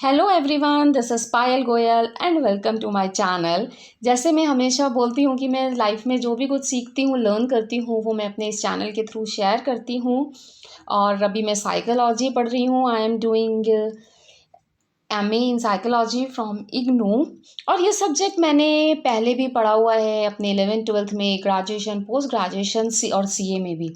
Hello everyone, this is Payal Goyal and welcome to my channel. जैसे मैं हमेशा बोलती हूँ कि मैं लाइफ में जो भी कुछ सीखती हूँ, लर्न करती हूँ, वो मैं अपने इस चैनल के थ्रू शेयर करती हूँ। और अभी मैं साइकोलॉजी पढ़ रही हूँ। I am doing MA in psychology from IGNOU. और ये सब्जेक्ट मैंने पहले भी पढ़ा हुआ है अपने 11th-12th में, ग्रेजुएशन, पोस्ट ग्रेजुएशन और सीए में भी।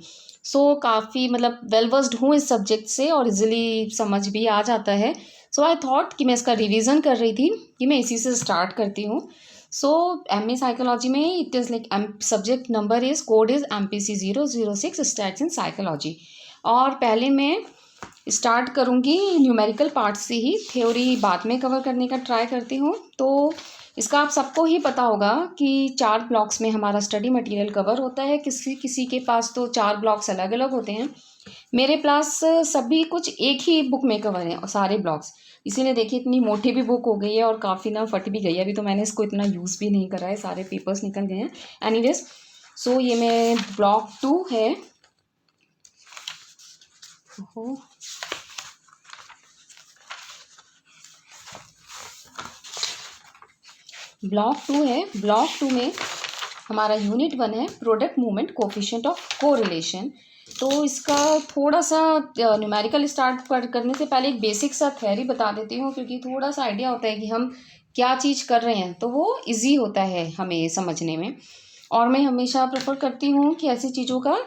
काफ़ी मतलब वेल वर्स्ड हूँ इस सब्जेक्ट से और इजीली समझ भी आ जाता है। आई थॉट कि मैं इसका रिवीजन कर रही थी कि मैं इसी से स्टार्ट करती हूँ। एमए साइकोलॉजी में it is like subject number is code is MPC 006 stats in psychology. और पहले मैं स्टार्ट करूँगी न्यूमेरिकल पार्ट से ही, थ्योरी बाद में कवर करने का ट्राई करती हूँ। तो इसका आप सबको ही पता होगा कि 4 ब्लॉक्स में हमारा स्टडी मटेरियल कवर होता है। किसी किसी के पास तो 4 ब्लॉक्स अलग अलग होते हैं। मेरे पास सभी कुछ एक ही बुक में कवर हैं और सारे ब्लॉक्स। इसीलिए देखिए इतनी मोटी भी बुक हो गई है और काफ़ी ना फट भी गई है। अभी तो मैंने इसको इतना यूज़ भी नहीं करा है, सारे पेपर्स निकल गए हैं। एनीवेज, ये मैं ब्लॉक 2 है। ब्लॉक 2 है। ब्लॉक 2 में हमारा यूनिट 1 है, product movement coefficient of correlation. तो इसका थोड़ा सा न्यूमेरिकल स्टार्ट करने से पहले एक बेसिक सा थ्योरी बता देती हूँ, क्योंकि थोड़ा सा आइडिया होता है कि हम क्या चीज़ कर रहे हैं, तो वो इजी होता है हमें समझने में। और मैं हमेशा प्रेफर करती हूँ कि ऐसी चीज़ों का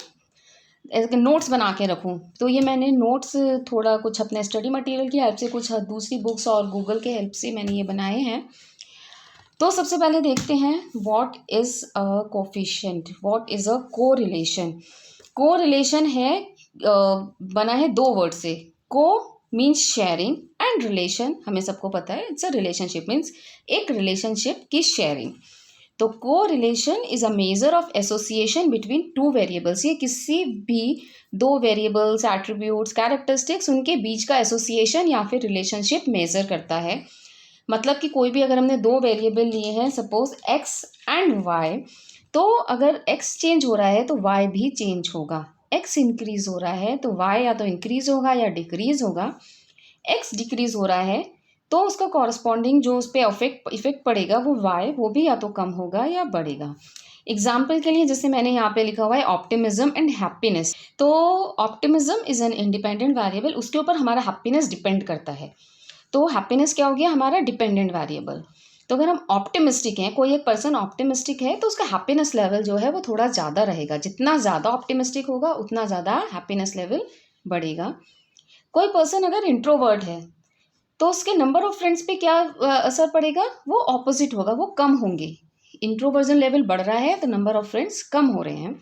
नोट्स बना के रखूँ। तो ये मैंने नोट्स थोड़ा कुछ अपने स्टडी मटेरियल की हेल्प से, कुछ दूसरी बुक्स और गूगल के हेल्प से मैंने ये बनाए हैं। तो सबसे पहले देखते हैं what is a coefficient, what is a correlation. Correlation है बना है 2 वर्ड से। को मीन्स शेयरिंग एंड रिलेशन हमें सबको पता है, इट्स अ रिलेशनशिप, मीन्स एक रिलेशनशिप की शेयरिंग। तो correlation is a measure of association between 2 variables. ये किसी भी 2 वेरिएबल्स, एट्रीब्यूट्स, कैरेक्टरिस्टिक्स, उनके बीच का एसोसिएशन या फिर रिलेशनशिप मेजर करता है। मतलब कि कोई भी अगर हमने 2 वेरिएबल लिए हैं, सपोज x एंड y, तो अगर x चेंज हो रहा है तो y भी चेंज होगा। x इंक्रीज हो रहा है तो y या तो इंक्रीज होगा या डिक्रीज होगा। x डिक्रीज हो रहा है तो उसका कॉरस्पॉन्डिंग जो उस पर इफेक्ट पड़ेगा वो y, वो भी या तो कम होगा या बढ़ेगा। एग्जाम्पल के लिए जैसे मैंने यहाँ पे लिखा हुआ है ऑप्टिमिज्म एंड हैप्पीनेस। तो optimism is an independent variable, उसके ऊपर हमारा हैप्पीनेस डिपेंड करता है। तो हैप्पीनेस क्या हो गया, हमारा डिपेंडेंट वेरिएबल। तो अगर हम ऑप्टिमिस्टिक हैं, कोई एक पर्सन ऑप्टिमिस्टिक है, तो उसका हैप्पीनेस लेवल जो है वो थोड़ा ज़्यादा रहेगा। जितना ज़्यादा ऑप्टिमिस्टिक होगा उतना ज़्यादा हैप्पीनेस लेवल बढ़ेगा। कोई पर्सन अगर इंट्रोवर्ट है तो उसके नंबर ऑफ फ्रेंड्स पे क्या असर पड़ेगा, वो ऑपोजिट होगा, वो कम होंगे। इंट्रोवर्जन लेवल बढ़ रहा है तो नंबर ऑफ फ्रेंड्स कम हो रहे हैं।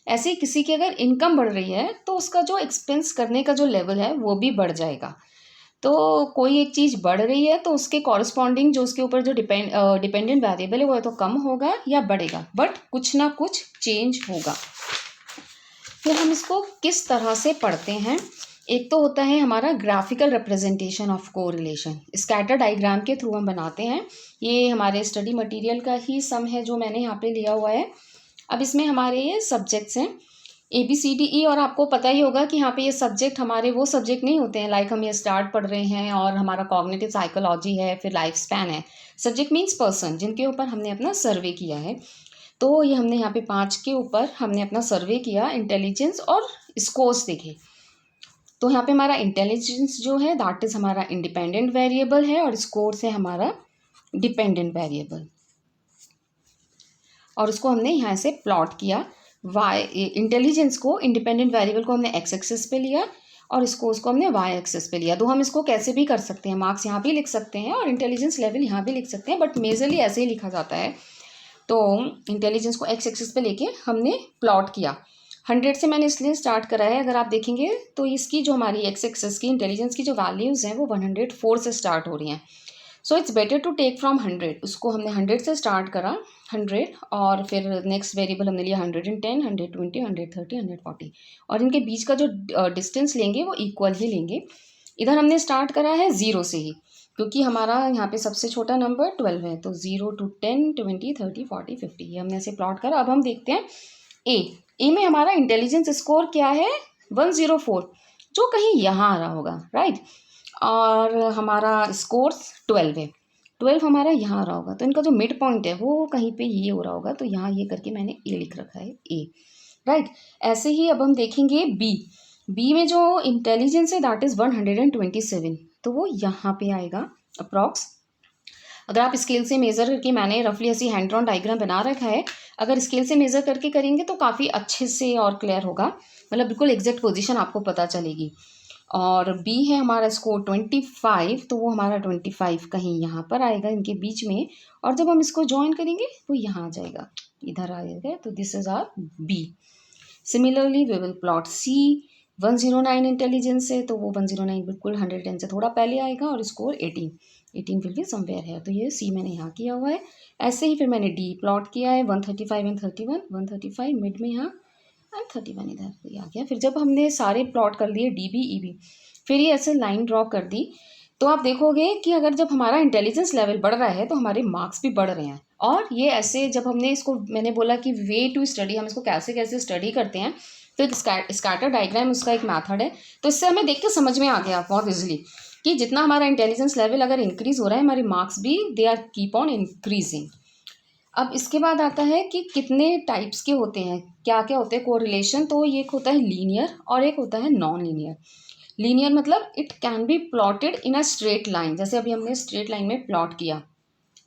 ऐसे ही किसी की अगर इनकम बढ़ रही है तो उसका जो एक्सपेंस करने का जो लेवल है वो भी बढ़ जाएगा। तो कोई एक चीज़ बढ़ रही है तो उसके कॉरस्पॉन्डिंग जो उसके ऊपर जो डिपेंडेंट वेरिएबल है वो तो कम होगा या बढ़ेगा, बट कुछ ना कुछ चेंज होगा। फिर हम इसको किस तरह से पढ़ते हैं। एक तो होता है हमारा graphical representation of correlation, scatter diagram के थ्रू हम बनाते हैं। ये हमारे स्टडी मटेरियल का ही सम है जो मैंने यहाँ पे लिया हुआ है। अब इसमें हमारे ये सब्जेक्ट्स हैं ABCDE, और आपको पता ही होगा कि यहाँ पे ये सब्जेक्ट हमारे वो सब्जेक्ट नहीं होते हैं लाइक हम ये स्टार्ट पढ़ रहे हैं और हमारा कॉग्निटिव साइकोलॉजी है, फिर लाइफ स्पैन है। सब्जेक्ट मीन्स पर्सन, जिनके ऊपर हमने अपना सर्वे किया है। तो ये हमने यहाँ पे 5 के ऊपर हमने अपना सर्वे किया, इंटेलिजेंस और स्कोर्स देखे। तो यहाँ पे हमारा इंटेलिजेंस जो है दैट इज हमारा इंडिपेंडेंट वेरिएबल है और स्कोर्स है हमारा डिपेंडेंट वेरिएबल। और उसको हमने यहाँ से प्लॉट किया। इंटेलिजेंस को, इंडिपेंडेंट वेरिएबल को हमने x एक्सिस पे लिया और स्कोर्स को हमने y एक्सिस पे लिया। तो हम इसको कैसे भी कर सकते हैं, मार्क्स यहाँ भी लिख सकते हैं और इंटेलिजेंस लेवल यहाँ भी लिख सकते हैं, बट मेजरली ऐसे ही लिखा जाता है। तो इंटेलिजेंस को x एक्सिस पे लेके हमने प्लॉट किया। 100 से मैंने इसलिए स्टार्ट करा है, अगर आप देखेंगे तो इसकी जो हमारी x एक्सिस की इंटेलिजेंस की जो वैल्यूज़ हैं वो 104 से स्टार्ट हो रही हैं। So it's better to take from 100। उसको हमने 100 से स्टार्ट करा, 100, और फिर नेक्स्ट वेरिएबल हमने लिया 110, 120, 130, 140, और इनके बीच का जो डिस्टेंस लेंगे वो इक्वल ही लेंगे। इधर हमने स्टार्ट करा है 0 से ही, क्योंकि हमारा यहाँ पे सबसे छोटा नंबर 12 है। तो 0 to 10, 20, 30, 40, 50, ये हमने ऐसे प्लॉट करा। अब हम देखते हैं ए में हमारा इंटेलिजेंस स्कोर क्या है, 104, जो कहीं यहाँ आ रहा होगा, राइट। और हमारा स्कोर्स 12 है। 12 हमारा यहाँ आ रहा होगा, तो इनका जो मिड पॉइंट है वो कहीं पे ये हो रहा होगा, तो यहाँ ये करके मैंने ए लिख रखा है, ए, राइट। ऐसे ही अब हम देखेंगे बी। बी में जो इंटेलिजेंस है दैट इज़ 127, तो वो यहाँ पे आएगा अप्रॉक्स। अगर आप स्केल से मेज़र करके, मैंने रफली ऐसी हैंड ड्रॉन डायग्राम बना रखा है, अगर स्केल से मेज़र करके करेंगे तो काफ़ी अच्छे से और क्लियर होगा, मतलब बिल्कुल एग्जैक्ट पोजीशन आपको पता चलेगी। और बी है हमारा स्कोर 25, तो वो हमारा 25 कहीं यहाँ पर आएगा इनके बीच में, और जब हम इसको ज्वाइन करेंगे तो यहाँ आ जाएगा, इधर आ जाएगा, तो this is R B. Similarly we will plot C. 109 intelligence है, तो वो 109 बिल्कुल 110 से थोड़ा पहले आएगा, और स्कोर 18 फिर भी समवेयर है, तो ये सी मैंने यहाँ किया हुआ है। ऐसे ही फिर मैंने डी प्लॉट किया है, 135 एंड 31, 135 मिड में यहाँ एंड 31 इधर, तो ये आ गया। फिर जब हमने सारे प्लॉट कर लिए डी बी ई बी, फिर ये ऐसे लाइन ड्रॉ कर दी, तो आप देखोगे कि अगर जब हमारा इंटेलिजेंस लेवल बढ़ रहा है तो हमारे मार्क्स भी बढ़ रहे हैं। और ये ऐसे जब हमने इसको, मैंने बोला कि वे टू स्टडी, हम इसको कैसे कैसे स्टडी करते हैं, तो एक स्कैटर डायग्राम उसका एक मेथड है, तो इससे हमें देख के समझ में आ गया बहुत इजीली कि जितना हमारा इंटेलिजेंस लेवल अगर इंक्रीज हो रहा है, हमारे मार्क्स भी they are keep on increasing. अब इसके बाद आता है कि कितने टाइप्स के होते हैं, क्या क्या होते हैं कोरिलेशन, तो ये एक होता है लीनियर और एक होता है नॉन लीनियर। लीनियर मतलब it can be plotted in a straight line, जैसे अभी हमने स्ट्रेट लाइन में प्लॉट किया।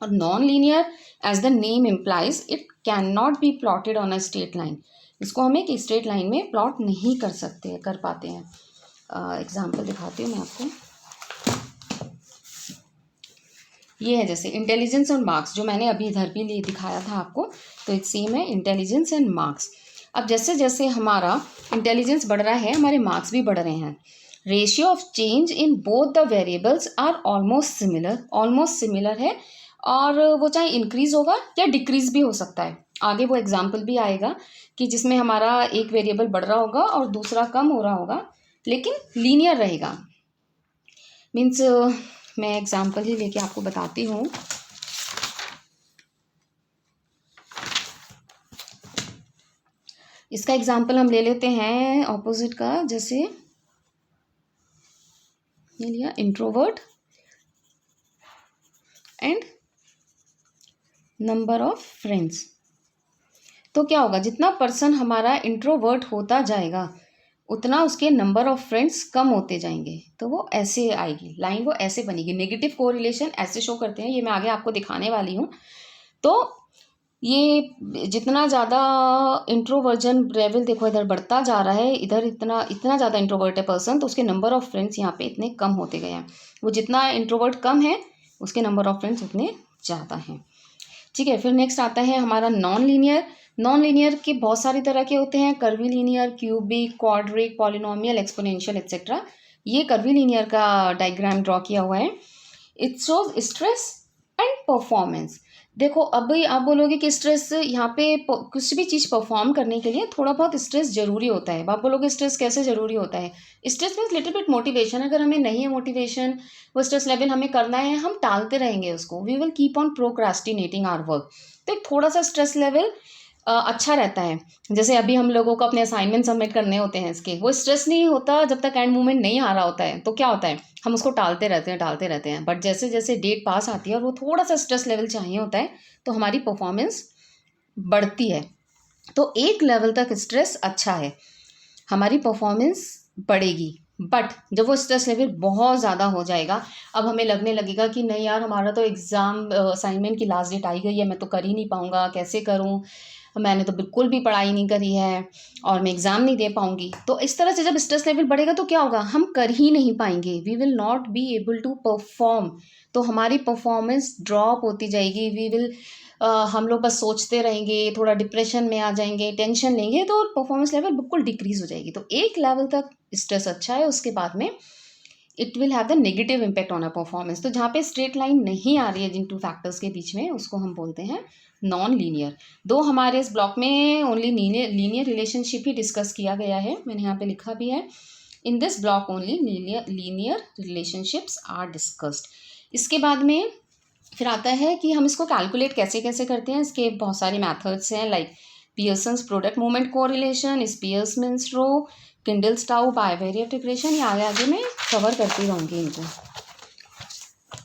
और non linear as the name implies it can not be plotted on a straight line, इसको हम एक स्ट्रेट लाइन में प्लॉट नहीं कर सकते, कर पाते हैं। एग्जाम्पल दिखाती हूँ मैं आपको। ये है जैसे इंटेलिजेंस और मार्क्स, जो मैंने अभी इधर भी दिखाया था आपको, तो एक सेम है इंटेलिजेंस एंड मार्क्स। अब जैसे जैसे हमारा इंटेलिजेंस बढ़ रहा है, हमारे मार्क्स भी बढ़ रहे हैं। Ratio of change in both the variables are almost similar है, और वो चाहे इंक्रीज होगा या डिक्रीज भी हो सकता है। आगे वो एग्जाम्पल भी आएगा कि जिसमें हमारा एक वेरिएबल बढ़ रहा होगा और दूसरा कम हो रहा होगा, लेकिन लीनियर रहेगा। मीन्स मैं एग्जाम्पल ही लेके आपको बताती हूँ। इसका एग्जाम्पल हम ले लेते हैं ऑपोजिट का, जैसे ये लिया introvert and number of friends. तो क्या होगा, जितना पर्सन हमारा इंट्रोवर्ट होता जाएगा उतना उसके नंबर ऑफ फ्रेंड्स कम होते जाएंगे, तो वो ऐसे आएगी लाइन, वो ऐसे बनेगी। नेगेटिव कोरिलेशन ऐसे शो करते हैं, ये मैं आगे आपको दिखाने वाली हूँ। तो ये जितना ज़्यादा इंट्रोवर्जन लेवल देखो इधर बढ़ता जा रहा है, इधर इतना इतना ज़्यादा इंट्रोवर्ट है पर्सन, तो उसके नंबर ऑफ फ्रेंड्स यहाँ पे इतने कम होते गए हैं। वो जितना इंट्रोवर्ट कम है उसके नंबर ऑफ फ्रेंड्स उतने ज़्यादा हैं। ठीक है, फिर नेक्स्ट आता है हमारा नॉन लीनियर। नॉन लीनियर के बहुत सारी तरह के होते हैं, curvy linear, cubic, quadric, polynomial, exponential etcetera. ये कर्वी लीनियर का डायग्राम ड्रॉ किया हुआ है। It shows stress and performance. देखो अभी आप बोलोगे कि स्ट्रेस, यहाँ पे कुछ भी चीज़ परफॉर्म करने के लिए थोड़ा बहुत स्ट्रेस जरूरी होता है। आप बोलोगे स्ट्रेस कैसे जरूरी होता है? Stress means little bit motivation. अगर हमें नहीं है मोटिवेशन, वो स्ट्रेस लेवल हमें करना है, हम टालते रहेंगे उसको, we will keep on procrastinating our work. तो एक थोड़ा सा स्ट्रेस लेवल अच्छा रहता है। जैसे अभी हम लोगों को अपने असाइनमेंट सबमिट करने होते हैं, इसके वो स्ट्रेस नहीं होता जब तक एंड मोमेंट नहीं आ रहा होता है, तो क्या होता है हम उसको टालते रहते हैं। बट जैसे जैसे डेट पास आती है और वो थोड़ा सा स्ट्रेस लेवल चाहिए होता है, तो हमारी परफॉर्मेंस बढ़ती है। तो एक लेवल तक स्ट्रेस अच्छा है, हमारी परफॉर्मेंस बढ़ेगी। बट जब वो स्ट्रेस लेवल बहुत ज़्यादा हो जाएगा, अब हमें लगने लगेगा कि नहीं यार, हमारा तो एग्ज़ाम असाइनमेंट की लास्ट डेट आई गई है, मैं तो कर ही नहीं पाऊँगा, कैसे करूँ, मैंने तो बिल्कुल भी पढ़ाई नहीं करी है और मैं एग्ज़ाम नहीं दे पाऊँगी। तो इस तरह से जब स्ट्रेस लेवल बढ़ेगा तो क्या होगा, हम कर ही नहीं पाएंगे, we will not be able to perform. तो हमारी परफॉर्मेंस ड्रॉप होती जाएगी, वी विल हम लोग बस सोचते रहेंगे, थोड़ा डिप्रेशन में आ जाएंगे, टेंशन लेंगे, तो परफॉर्मेंस लेवल बिल्कुल डिक्रीज हो जाएगी। तो एक लेवल तक स्ट्रेस अच्छा है, उसके बाद में it will have the negative impact on a performance. तो जहाँ पे स्ट्रेट लाइन नहीं आ रही है जिन टू फैक्टर्स के बीच में, उसको हम बोलते हैं नॉन लीनियर। दो हमारे इस ब्लॉक में ओनली लीनियर रिलेशनशिप ही डिस्कस किया गया है, मैंने यहाँ पे लिखा भी है, in this block only linear relationships are discussed. इसके बाद में फिर आता है कि हम इसको कैलकुलेट कैसे कैसे करते हैं। इसके बहुत सारे मेथड्स हैं, like Pearson's product moment correlation, Spearman's rho, Kendall tau, bivariate equation, ये आगे आगे मैं कवर करती रहूँगी इनको।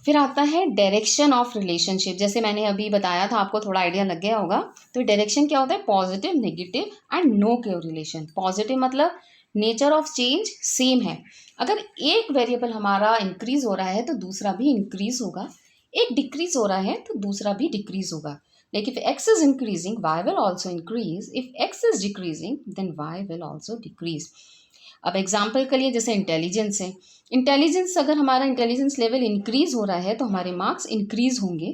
फिर आता है डायरेक्शन ऑफ रिलेशनशिप। जैसे मैंने अभी बताया था, आपको थोड़ा आइडिया लग गया होगा। तो डायरेक्शन क्या होता है? Positive, negative and no correlation. Positive मतलब नेचर ऑफ चेंज सेम है। अगर एक वेरिएबल हमारा इंक्रीज हो रहा है तो दूसरा भी इंक्रीज होगा, एक डिक्रीज हो रहा है तो दूसरा भी डिक्रीज होगा। Like if x is increasing, y will also increase. If x is decreasing, then y will also decrease. अब एग्जाम्पल के लिए जैसे इंटेलिजेंस है, इंटेलिजेंस अगर हमारा इंटेलिजेंस लेवल इंक्रीज हो रहा है तो हमारे मार्क्स इंक्रीज होंगे।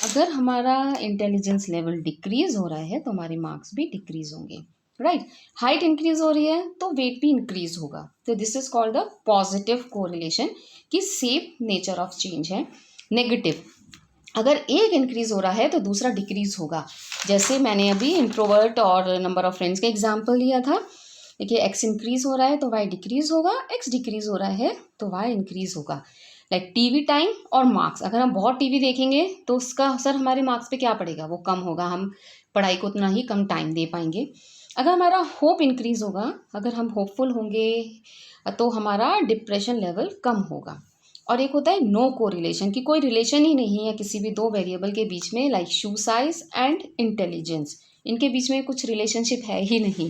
अगर हमारा इंटेलिजेंस लेवल डिक्रीज हो रहा है तो हमारे मार्क्स भी डिक्रीज होंगे, राइट। हाइट इंक्रीज हो रही है तो वेट भी इंक्रीज होगा। तो this is called the positive correlation कि सेम नेचर ऑफ चेंज है। नेगेटिव, अगर एक इंक्रीज हो रहा है तो दूसरा डिक्रीज होगा। जैसे मैंने अभी इंट्रोवर्ट और नंबर ऑफ फ्रेंड्स का एग्जाम्पल लिया था। देखिए x इंक्रीज हो रहा है तो y डिक्रीज होगा, x डिक्रीज हो रहा है तो y इंक्रीज होगा। लाइक टीवी टाइम और मार्क्स, अगर हम बहुत टीवी देखेंगे तो उसका असर हमारे मार्क्स पे क्या पड़ेगा? वो कम होगा, हम पढ़ाई को उतना ही कम टाइम दे पाएंगे। अगर हमारा होप इंक्रीज होगा, अगर हम होपफुल होंगे तो हमारा डिप्रेशन लेवल कम होगा। और एक होता है नो कोरिलेशन, कि कोई रिलेशन ही नहीं है किसी भी दो वेरिएबल के बीच में, like shoe size and intelligence, इनके बीच में कुछ रिलेशनशिप है ही नहीं।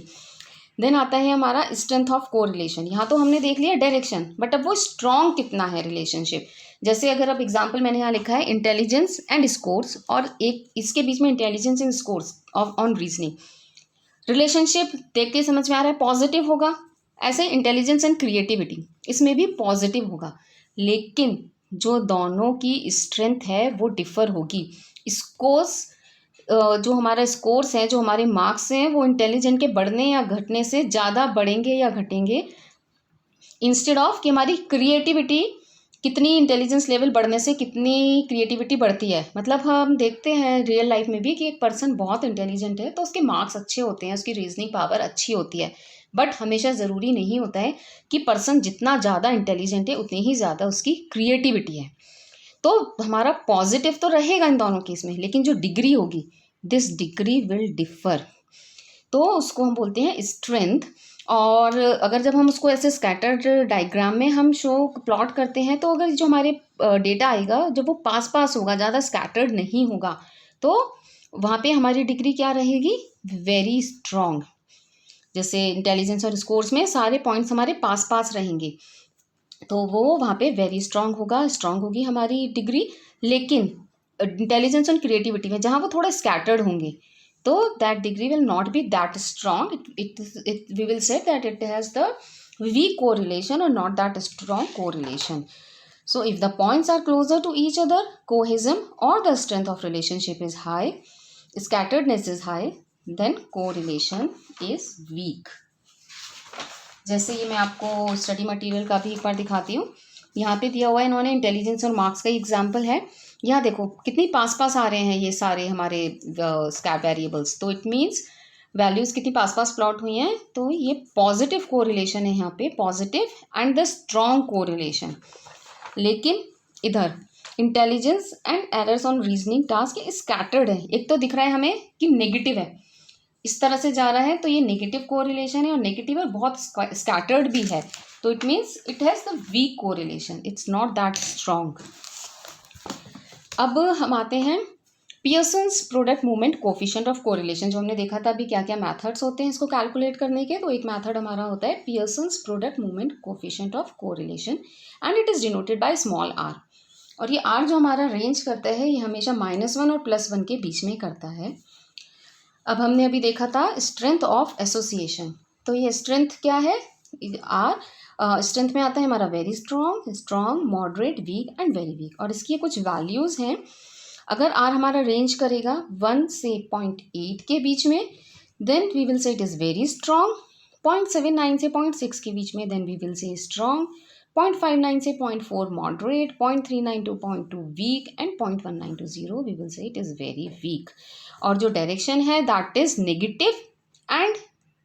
देन आता है हमारा स्ट्रेंथ ऑफ कोरिलेशन। यहाँ तो हमने देख लिया डायरेक्शन, बट अब वो स्ट्रॉन्ग कितना है रिलेशनशिप। जैसे अगर अब एग्जाम्पल मैंने यहाँ लिखा है इंटेलिजेंस एंड स्कोर्स, और एक इसके बीच में intelligence and scores on reasoning, relationship देख के समझ में आ रहा है पॉजिटिव होगा। ऐसे इंटेलिजेंस एंड क्रिएटिविटी, इसमें भी पॉजिटिव होगा, लेकिन जो दोनों की स्ट्रेंथ है वो डिफर होगी। स्कोर्स, जो हमारा स्कोर्स है, जो हमारे मार्क्स हैं, वो इंटेलिजेंट के बढ़ने या घटने से ज़्यादा बढ़ेंगे या घटेंगे, इंस्टेड ऑफ कि हमारी क्रिएटिविटी कितनी, इंटेलिजेंस लेवल बढ़ने से कितनी क्रिएटिविटी बढ़ती है। मतलब हम देखते हैं रियल लाइफ में भी कि एक पर्सन बहुत इंटेलिजेंट है तो उसके मार्क्स अच्छे होते हैं, उसकी रीजनिंग पावर अच्छी होती है, बट हमेशा ज़रूरी नहीं होता है कि पर्सन जितना ज़्यादा इंटेलिजेंट है उतनी ही ज़्यादा उसकी क्रिएटिविटी है। तो हमारा पॉजिटिव तो रहेगा इन दोनों केस में, लेकिन जो डिग्री होगी, दिस डिग्री विल डिफर, तो उसको हम बोलते हैं स्ट्रेंथ। और अगर जब हम उसको ऐसे स्कैटर्ड डायग्राम में हम शो प्लॉट करते हैं, तो अगर जो हमारे डेटा आएगा जब वो पास पास होगा, ज़्यादा स्कैटर्ड नहीं होगा, तो वहाँ पे हमारी डिग्री क्या रहेगी? Very strong. जैसे इंटेलिजेंस और स्कोर्स में सारे पॉइंट्स हमारे पास पास रहेंगे, तो वो वहाँ पे वेरी स्ट्रॉन्ग होगा, स्ट्रॉन्ग होगी हमारी डिग्री। लेकिन इंटेलिजेंस और क्रिएटिविटी में जहाँ वो थोड़ा स्कैटर्ड होंगे, तो that degree will not be that strong, we will say that it has the weak correlation और not that strong correlation. So if the points are closer to each other, cohesion or the strength of relationship is high, scatteredness is high, then correlation is weak. जैसे ये मैं आपको study material का भी एक बार दिखाती हूँ। यहाँ पे दिया हुआ है इन्होंने, इंटेलिजेंस और मार्क्स का एग्जाम्पल है। यहाँ देखो कितनी पास पास आ रहे हैं ये सारे हमारे स्कैट वेरिएबल्स, तो इट मीन्स वैल्यूज़ कितनी पास पास प्लॉट हुई हैं, तो ये पॉजिटिव कोरिलेशन है यहाँ पे, positive and the strong correlation. लेकिन इधर intelligence and errors on reasoning task scattered है। एक तो दिख रहा है हमें कि नेगेटिव है, इस तरह से जा रहा है, तो ये नेगेटिव कोरिलेशन है, और नेगेटिव है बहुत स्कैटर्ड भी है, तो it means it has the weak correlation, it's not that strong. अब हम आते हैं Pearson's product movement coefficient of correlation. जो हमने देखा था अभी क्या क्या मेथड्स होते हैं इसको कैलकुलेट करने के, तो एक मेथड हमारा होता है Pearson's product movement coefficient of correlation, and it is denoted by small R. और ये आर जो हमारा रेंज करता है, ये हमेशा -1 और +1 के बीच में करता है। अब हमने अभी देखा था स्ट्रेंथ ऑफ एसोसिएशन, तो ये स्ट्रेंथ क्या है? आर स्ट्रेंथ में आता है हमारा very strong, strong, moderate, weak and very weak, और इसकी कुछ वैल्यूज़ हैं। अगर आर हमारा रेंज करेगा 1 से 0.8 के बीच में, then we will say it is very strong. 0.79 से 0.6 के बीच में, then we will say strong. 0.59 से 0.4 moderate, 0.39 to 0.2 weak, and 0.19 to 0 we will say it is very weak. और जो डायरेक्शन है that is negative and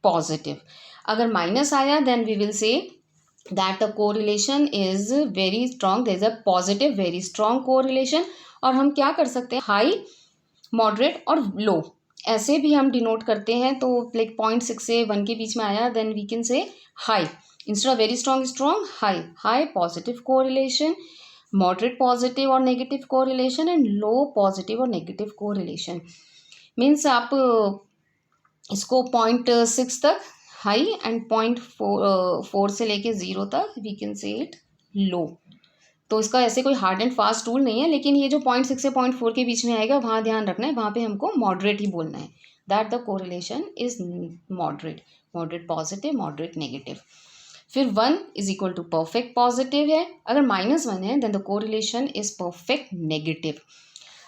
positive. अगर minus आया, then we will say that the correlation is very strong, there is a positive very strong correlation। और हम क्या कर सकते हैं, हाई, मॉडरेट और लो, ऐसे भी हम डिनोट करते हैं, तो लाइक 0.6 से 1 के बीच में आया, then we can say high instead of very strong, strong high, high positive correlation, moderate positive और negative correlation and low positive और नेगेटिव कोरिलेशन। मीन्स आप इसको 0.6 तक हाई एंड 0.4 से लेके 0 तक वी कैन से इट लो। तो इसका ऐसे कोई हार्ड एंड फास्ट रूल नहीं है, लेकिन ये जो 0.6 से 0.4 के बीच में आएगा वहाँ ध्यान रखना है, वहाँ पे हमको मॉडरेट ही बोलना है, that the correlation is moderate, moderate positive, moderate negative. फिर 1 is equal to perfect positive है, अगर -1 है then the correlation is perfect negative.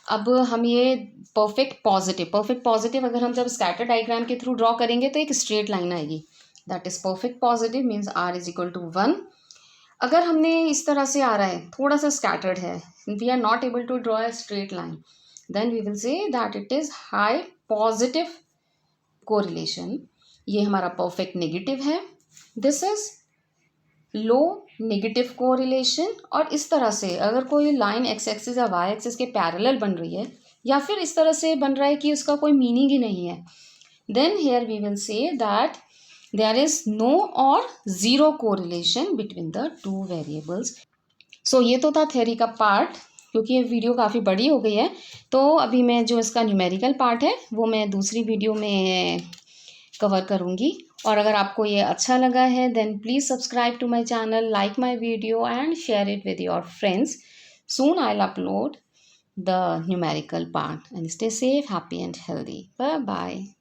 अब हम ये परफेक्ट पॉजिटिव अगर हम जब स्कैटर डायग्राम के थ्रू ड्रॉ करेंगे तो एक स्ट्रेट लाइन आएगी, that is perfect positive, means R is equal to 1। अगर हमने इस तरह से आ रहा है, थोड़ा सा स्कैटर्ड है, we are not able to draw a straight line, then we will say that it is high positive correlation. ये हमारा परफेक्ट नेगेटिव है, this is low negative correlation. और इस तरह से अगर कोई लाइन एक्स एक्सिस या वाई एक्सिस के पैरेलल बन रही है, या फिर इस तरह से बन रहा है कि उसका कोई मीनिंग ही नहीं है, then here we will say that there is no or zero correlation between the two variables. So ये तो था थ्योरी का पार्ट, क्योंकि ये वीडियो काफ़ी बड़ी हो गई है, तो अभी मैं जो इसका न्यूमेरिकल पार्ट है वो मैं दूसरी वीडियो में कवर करूँगी। और अगर आपको ये अच्छा लगा है देन please subscribe to my channel, like my video and share it with your friends. Soon I'll upload the numerical part, and stay safe, happy and healthy. Bye bye.